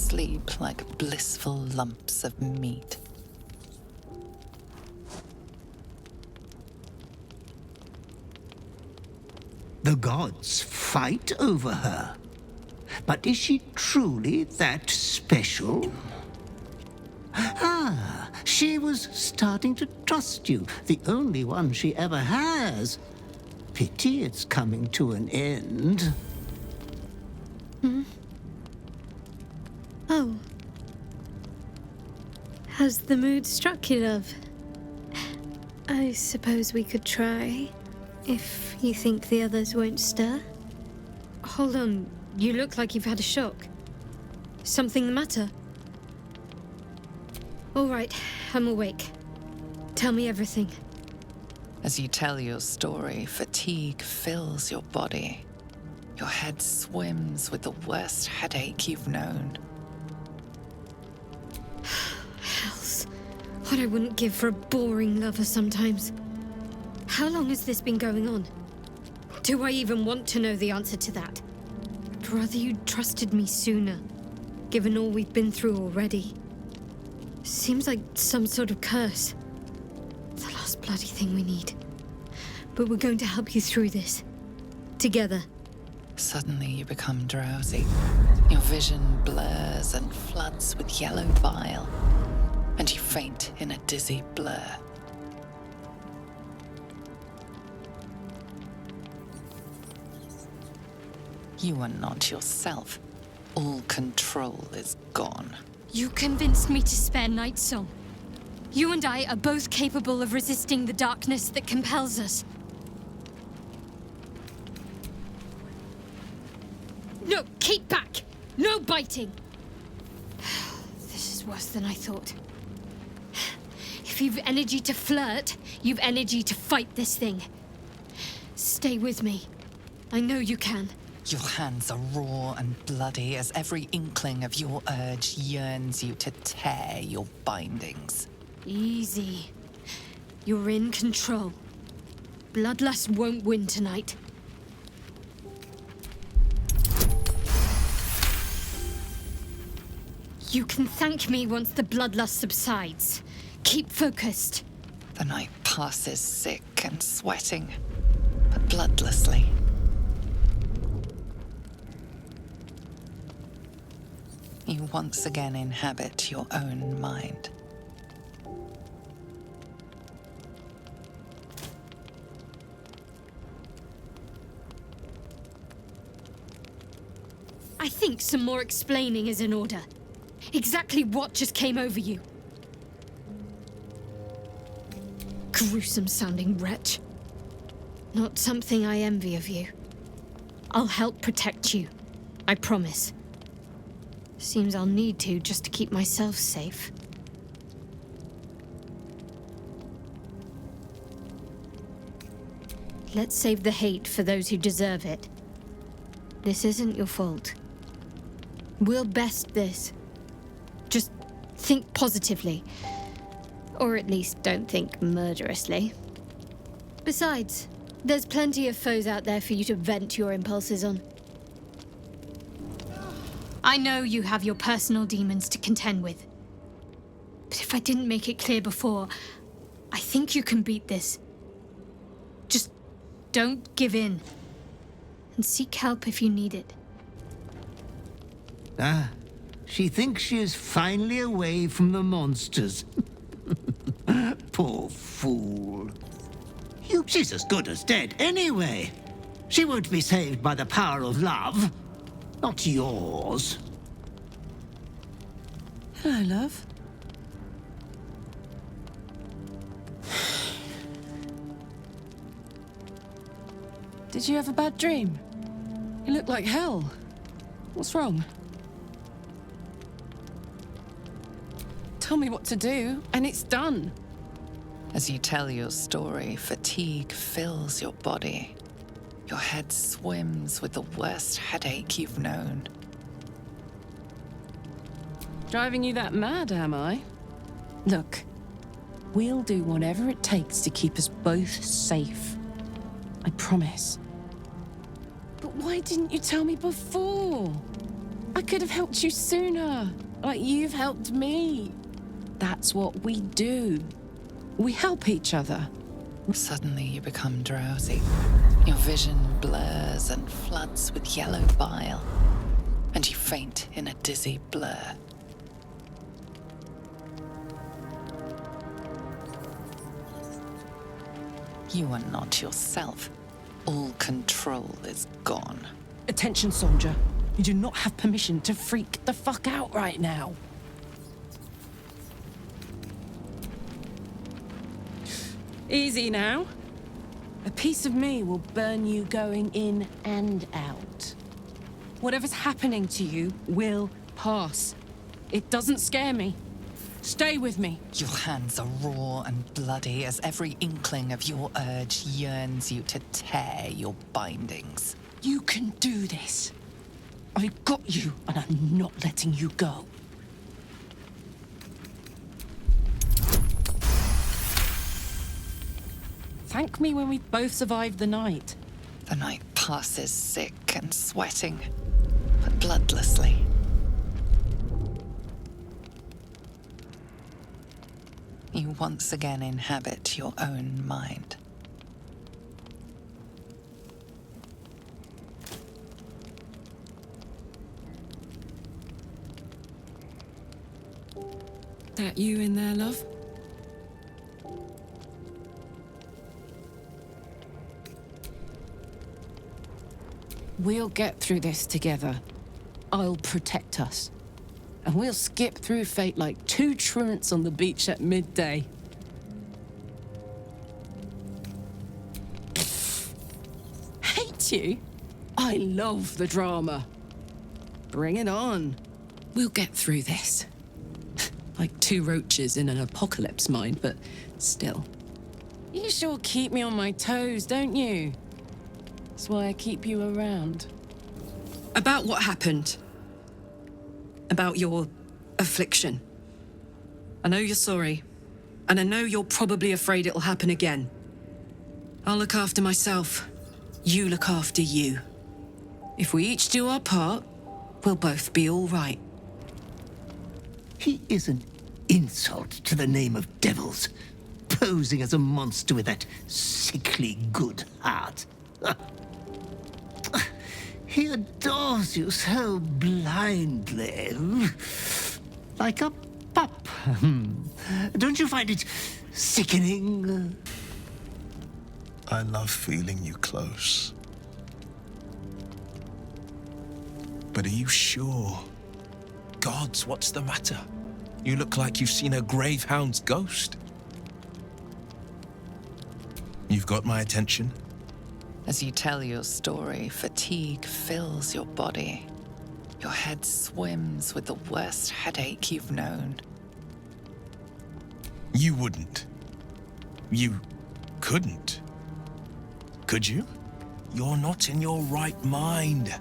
sleep like blissful lumps of meat. The gods fight over her. But is she truly that special? Ah, she was starting to trust you, the only one she ever has. Pity it's coming to an end. Oh. Has the mood struck you, love? I suppose we could try, if you think the others won't stir. Hold on, you look like you've had a shock. Something the matter? All right, I'm awake. Tell me everything. As you tell your story, fatigue fills your body. Your head swims with the worst headache you've known. Hells. What I wouldn't give for a boring lover sometimes. How long has this been going on? Do I even want to know the answer to that? I'd rather you'd trusted me sooner, given all we've been through already. Seems like some sort of curse. The last bloody thing we need. But we're going to help you through this. Together. Suddenly you become drowsy. Your vision blurs and floods with yellow bile, and you faint in a dizzy blur. You are not yourself. All control is gone. You convinced me to spare Night Song. You and I are both capable of resisting the darkness that compels us. No, keep back! No biting! This is worse than I thought. If you've energy to flirt, you've energy to fight this thing. Stay with me. I know you can. Your hands are raw and bloody as every inkling of your urge yearns you to tear your bindings. Easy. You're in control. Bloodlust won't win tonight. You can thank me once the bloodlust subsides. Keep focused. The night passes sick and sweating, but bloodlessly. You once again inhabit your own mind. I think some more explaining is in order. Exactly what just came over you? Gruesome-sounding wretch. Not something I envy of you. I'll help protect you. I promise. Seems I'll need to just to keep myself safe. Let's save the hate for those who deserve it. This isn't your fault. We'll best this. Just think positively. Or at least don't think murderously. Besides, there's plenty of foes out there for you to vent your impulses on. I know you have your personal demons to contend with. But if I didn't make it clear before, I think you can beat this. Just don't give in. And seek help if you need it. Ah, she thinks she is finally away from the monsters. Poor fool. She's as good as dead anyway. She won't be saved by the power of love. Not yours. Hello, love. Did you have a bad dream? You look like hell. What's wrong? Tell me what to do, and it's done. As you tell your story, fatigue fills your body. Your head swims with the worst headache you've known. Driving you that mad, am I? Look, we'll do whatever it takes to keep us both safe. I promise. But why didn't you tell me before? I could have helped you sooner, like you've helped me. That's what we do. We help each other. Suddenly you become drowsy. Your vision blurs and floods with yellow bile, and you faint in a dizzy blur. You are not yourself. All control is gone. Attention, soldier. You do not have permission to freak the fuck out right now. Easy now. A piece of me will burn you going in and out. Whatever's happening to you will pass. It doesn't scare me. Stay with me. Your hands are raw and bloody as every inkling of your urge yearns you to tear your bindings. You can do this. I've got you, and I'm not letting you go. Thank me when we both survived the night. The night passes sick and sweating, but bloodlessly. You once again inhabit your own mind. That you in there, love? We'll get through this together. I'll protect us. And we'll skip through fate like two truants on the beach at midday. Hate you? I love the drama. Bring it on. We'll get through this. Like two roaches in an apocalypse, mind, but still. You sure keep me on my toes, don't you? That's why I keep you around. About what happened. About your affliction. I know you're sorry, and I know you're probably afraid it'll happen again. I'll look after myself. You look after you. If we each do our part, we'll both be all right. He is an insult to the name of devils, posing as a monster with that sickly good heart. He adores you so blindly, like a pup. Don't you find it sickening? I love feeling you close. But are you sure? Gods, what's the matter? You look like you've seen a gravehound's ghost. You've got my attention. As you tell your story, fatigue fills your body. Your head swims with the worst headache you've known. You wouldn't. You couldn't. Could you? You're not in your right mind.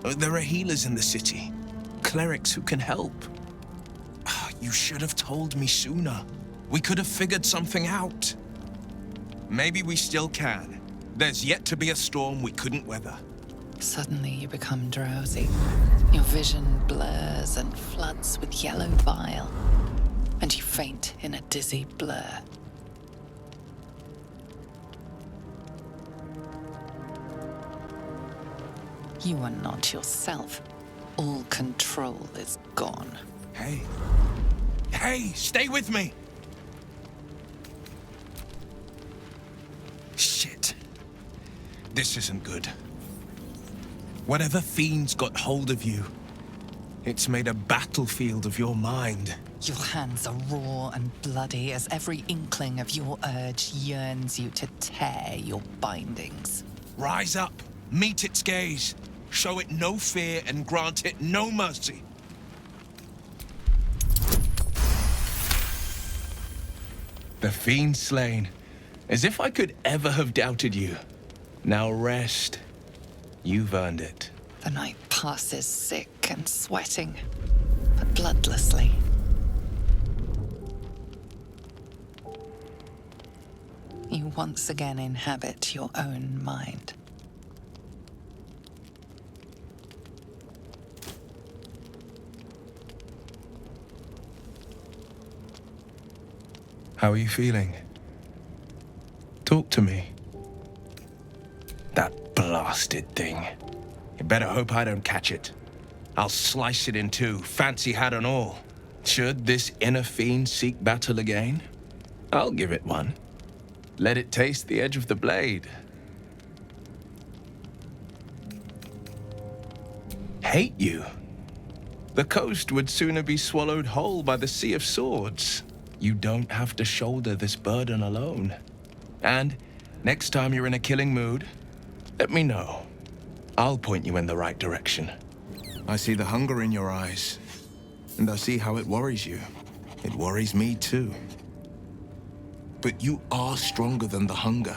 There are healers in the city. Clerics who can help. You should have told me sooner. We could have figured something out. Maybe we still can. There's yet to be a storm we couldn't weather. Suddenly you become drowsy. Your vision blurs and floods with yellow bile, and you faint in a dizzy blur. You are not yourself. All control is gone. Hey. Hey, stay with me! Shit. This isn't good. Whatever fiend's got hold of you, it's made a battlefield of your mind. Your hands are raw and bloody as every inkling of your urge yearns you to tear your bindings. Rise up, meet its gaze, show it no fear and grant it no mercy. The fiend slain, as if I could ever have doubted you. Now rest. You've earned it. The night passes sick and sweating, but bloodlessly. You once again inhabit your own mind. How are you feeling? Talk to me. That blasted thing. You better hope I don't catch it. I'll slice it in two, fancy hat and all. Should this inner fiend seek battle again, I'll give it one. Let it taste the edge of the blade. Hate you? The coast would sooner be swallowed whole by the sea of swords. You don't have to shoulder this burden alone. And next time you're in a killing mood, let me know. I'll point you in the right direction. I see the hunger in your eyes, and I see how it worries you. It worries me too. But you are stronger than the hunger.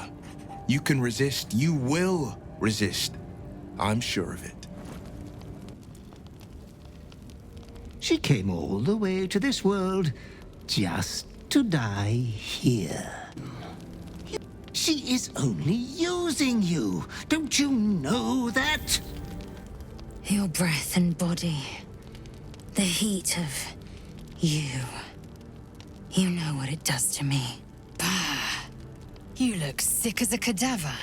You can resist. You will resist. I'm sure of it. She came all the way to this world just to die here. She is only using you. Don't you know that? Your breath and body. The heat of you. You know what it does to me. Bah! You look sick as a cadaver.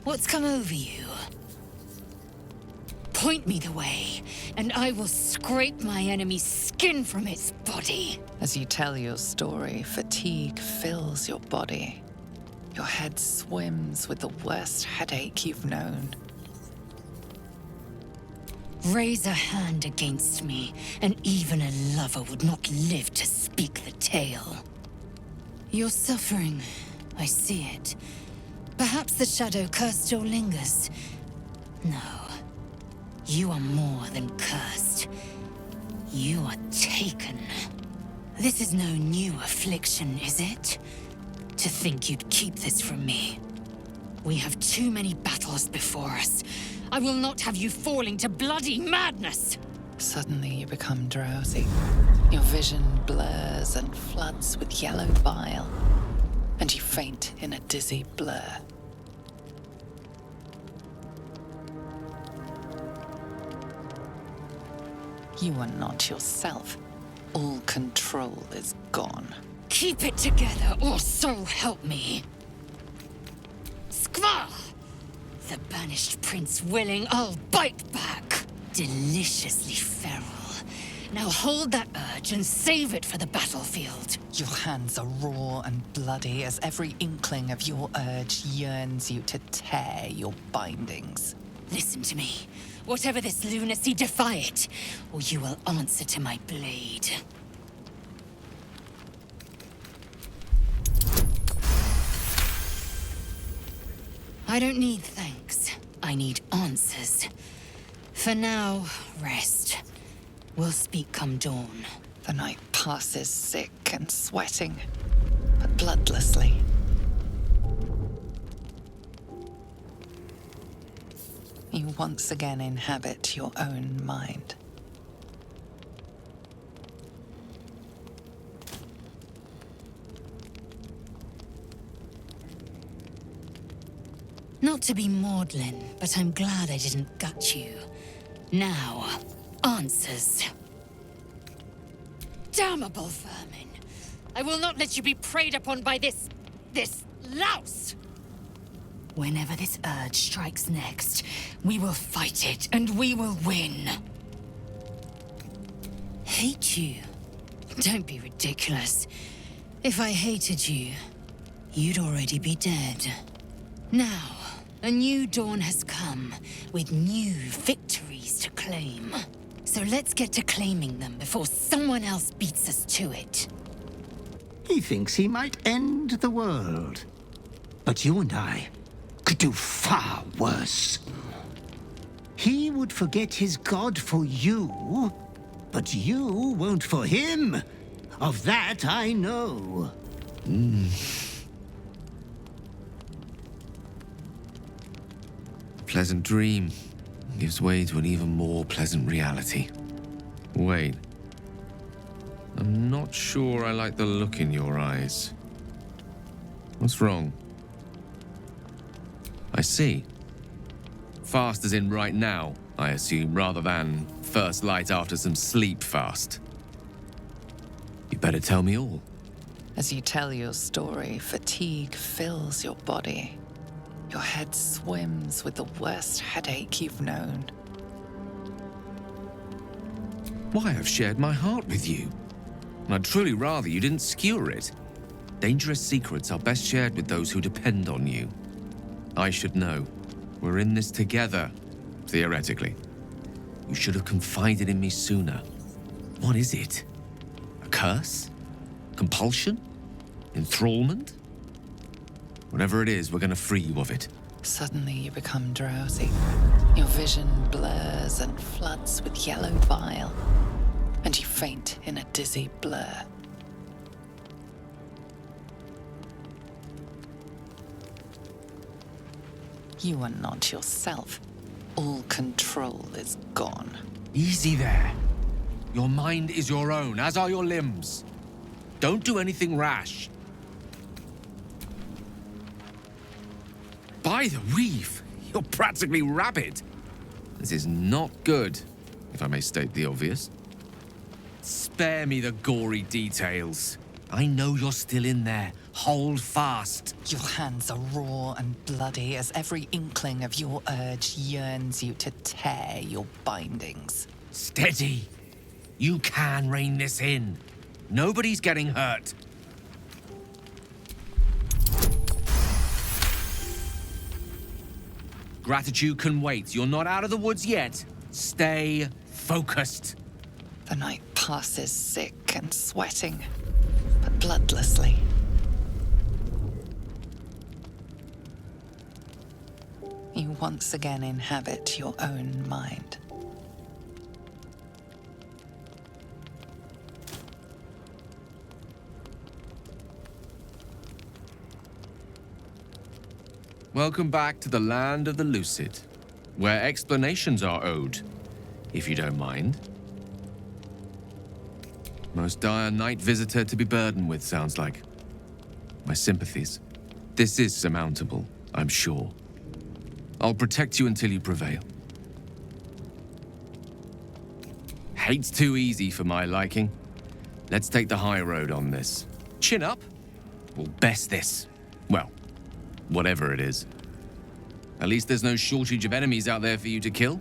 What's come over you? Point me the way, and I will scrape my enemy's skin from its body. As you tell your story, fatigue fills your body. Your head swims with the worst headache you've known. Raise a hand against me, and even a lover would not live to speak the tale. You're suffering. I see it. Perhaps the shadow curse still lingers. No. You are more than cursed. You are taken. This is no new affliction, is it? To think you'd keep this from me. We have too many battles before us. I will not have you falling to bloody madness! Suddenly you become drowsy. Your vision blurs and floods with yellow bile, and you faint in a dizzy blur. You are not yourself. All control is gone. Keep it together, or so help me. Skvar! The banished prince willing, I'll bite back. Deliciously feral. Now hold that urge and save it for the battlefield. Your hands are raw and bloody as every inkling of your urge yearns you to tear your bindings. Listen to me. Whatever this lunacy, defy it, or you will answer to my blade. I don't need thanks. I need answers. For now, rest. We'll speak come dawn. The night passes sick and sweating, but bloodlessly. You once again inhabit your own mind. Not to be maudlin, but I'm glad I didn't gut you. Now, answers. Damnable vermin! I will not let you be preyed upon by this louse! Whenever this urge strikes next, we will fight it, and we will win. Hate you? Don't be ridiculous. If I hated you, you'd already be dead. Now, a new dawn has come, with new victories to claim. So let's get to claiming them before someone else beats us to it. He thinks he might end the world. But you and I could do far worse. He would forget his god for you, but you won't for him. Of that I know. Pleasant dream gives way to an even more pleasant reality. Wait. I'm not sure I like the look in your eyes. What's wrong? I see. Fast as in right now, I assume, rather than first light after some sleep fast. You better tell me all. As you tell your story, fatigue fills your body. Your head swims with the worst headache you've known. Why, I've shared my heart with you. And I'd truly rather you didn't skewer it. Dangerous secrets are best shared with those who depend on you. I should know. We're in this together, theoretically. You should have confided in me sooner. What is it? A curse? Compulsion? Enthrallment? Whatever it is, we're going to free you of it. Suddenly you become drowsy. Your vision blurs and floods with yellow bile, and you faint in a dizzy blur. You are not yourself. All control is gone. Easy there. Your mind is your own, as are your limbs. Don't do anything rash. By the weave, you're practically rabid. This is not good, if I may state the obvious. Spare me the gory details. I know you're still in there. Hold fast. Your hands are raw and bloody as every inkling of your urge yearns you to tear your bindings. Steady. You can rein this in. Nobody's getting hurt. Gratitude can wait. You're not out of the woods yet. Stay focused. The night passes sick and sweating, but bloodlessly. You once again inhabit your own mind. Welcome back to the land of the lucid, where explanations are owed, if you don't mind. Most dire night visitor to be burdened with, sounds like. My sympathies. This is surmountable, I'm sure. I'll protect you until you prevail. Hate's too easy for my liking. Let's take the high road on this. Chin up. We'll best this. Well, whatever it is. At least there's no shortage of enemies out there for you to kill.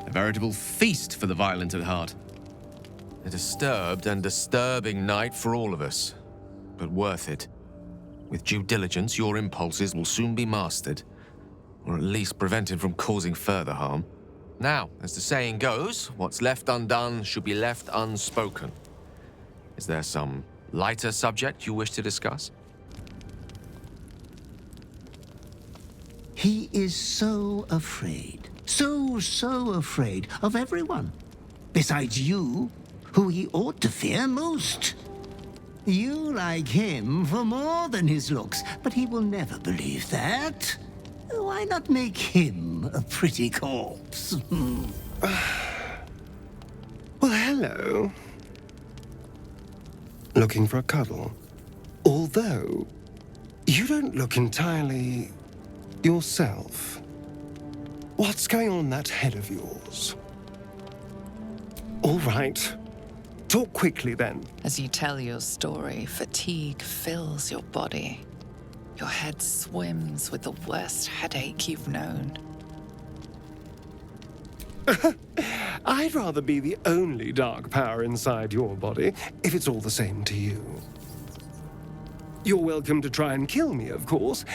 A veritable feast for the violent at heart. A disturbed and disturbing night for all of us, but worth it. With due diligence, your impulses will soon be mastered, or at least prevented from causing further harm. Now, as the saying goes, what's left undone should be left unspoken. Is there some lighter subject you wish to discuss? He is so afraid, so afraid of everyone. Besides you, who he ought to fear most. You like him for more than his looks, but he will never believe that. Why not make him a pretty corpse? Well, hello. Looking for a cuddle? Although, you don't look entirely yourself. What's going on in that head of yours? All right. Talk quickly, then. As you tell your story, fatigue fills your body. Your head swims with the worst headache you've known. I'd rather be the only dark power inside your body, if it's all the same to you. You're welcome to try and kill me, of course,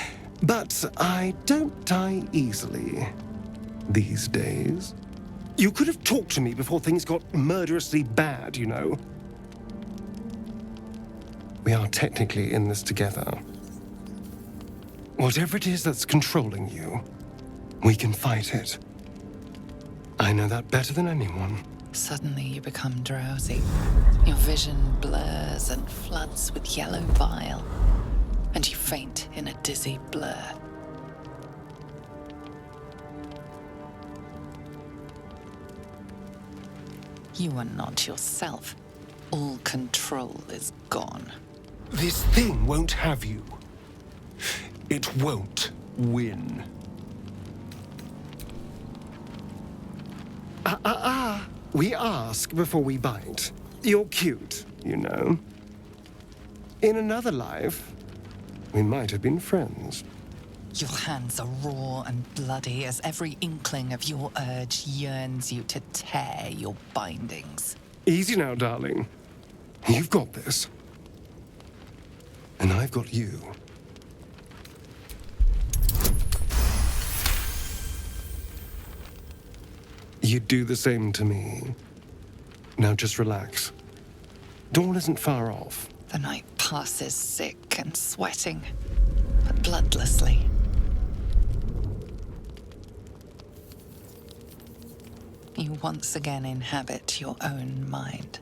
but I don't die easily these days. You could have talked to me before things got murderously bad, you know. We are technically in this together. Whatever it is that's controlling you, we can fight it. I know that better than anyone. Suddenly you become drowsy. Your vision blurs and floods with yellow bile, and you faint in a dizzy blur. You are not yourself. All control is gone. This thing won't have you. It won't win. We ask before we bite. You're cute, you know. In another life, we might have been friends. Your hands are raw and bloody as every inkling of your urge yearns you to tear your bindings. Easy now, darling. You've got this. And I've got you. You'd do the same to me. Now just relax. Dawn isn't far off. The night passes sick and sweating, but bloodlessly. You once again inhabit your own mind.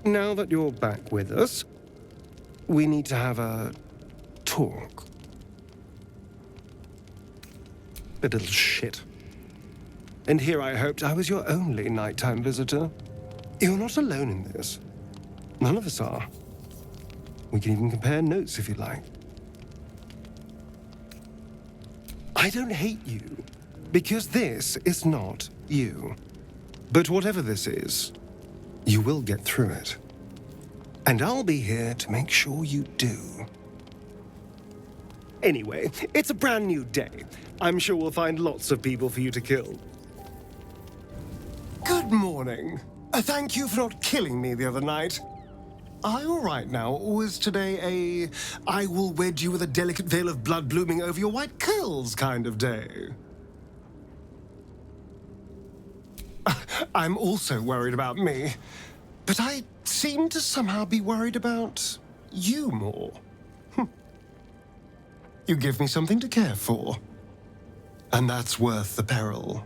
Now that you're back with us, we need to have a talk. A little shit. And here I hoped I was your only nighttime visitor. You're not alone in this. None of us are. We can even compare notes if you like. I don't hate you, because this is not you. But whatever this is, you will get through it. And I'll be here to make sure you do. Anyway, it's a brand new day. I'm sure we'll find lots of people for you to kill. Good morning. Thank you for not killing me the other night. Are you all right now, or was today a I will wed you with a delicate veil of blood blooming over your white curls kind of day? I'm also worried about me, but I seem to somehow be worried about you more. You give me something to care for, and that's worth the peril.